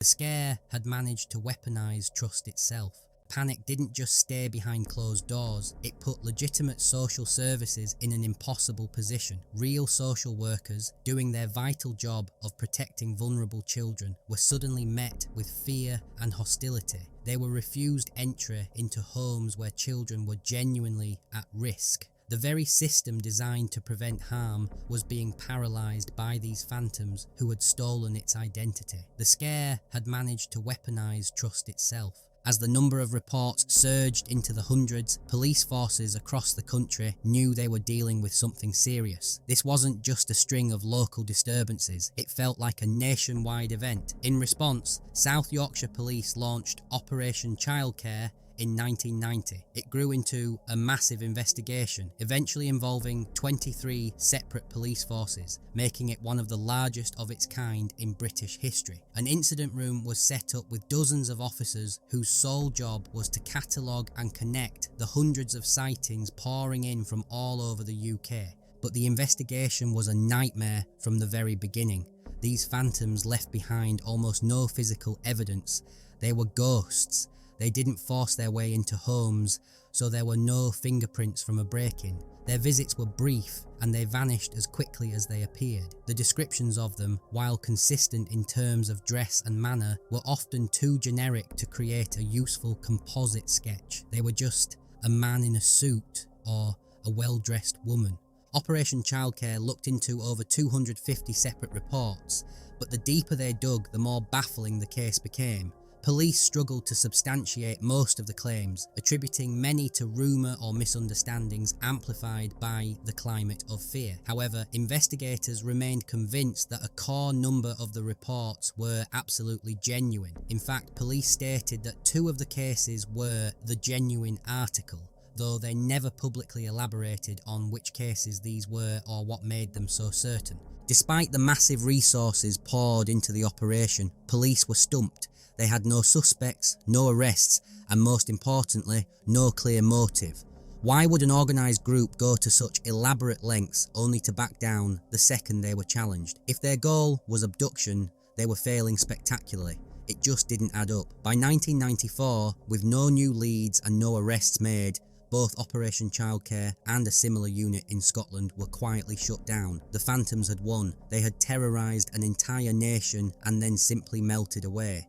The scare had managed to weaponise trust itself. Panic didn't just stay behind closed doors, it put legitimate social services in an impossible position. Real social workers, doing their vital job of protecting vulnerable children, were suddenly met with fear and hostility. They were refused entry into homes where children were genuinely at risk. The very system designed to prevent harm was being paralysed by these phantoms who had stolen its identity. The scare had managed to weaponise trust itself. As the number of reports surged into the hundreds, police forces across the country knew they were dealing with something serious. This wasn't just a string of local disturbances, it felt like a nationwide event. In response, South Yorkshire Police launched Operation Childcare in 1990. It grew into a massive investigation, eventually involving 23 separate police forces, making it one of the largest of its kind in British history. An incident room was set up with dozens of officers whose sole job was to catalogue and connect the hundreds of sightings pouring in from all over the UK. But the investigation was a nightmare from the very beginning. These phantoms left behind almost no physical evidence. They were ghosts. They didn't force their way into homes, so there were no fingerprints from a break-in. Their visits were brief, and they vanished as quickly as they appeared. The descriptions of them, while consistent in terms of dress and manner, were often too generic to create a useful composite sketch. They were just a man in a suit or a well-dressed woman. Operation Childcare looked into over 250 separate reports, but the deeper they dug, the more baffling the case became. Police struggled to substantiate most of the claims, attributing many to rumour or misunderstandings amplified by the climate of fear. However, investigators remained convinced that a core number of the reports were absolutely genuine. In fact, police stated that 2 of the cases were the genuine article, though they never publicly elaborated on which cases these were or what made them so certain. Despite the massive resources poured into the operation, police were stumped. They had no suspects, no arrests, and most importantly, no clear motive. Why would an organised group go to such elaborate lengths only to back down the second they were challenged? If their goal was abduction, they were failing spectacularly. It just didn't add up. By 1994, with no new leads and no arrests made, both Operation Childcare and a similar unit in Scotland were quietly shut down. The phantoms had won. They had terrorised an entire nation and then simply melted away.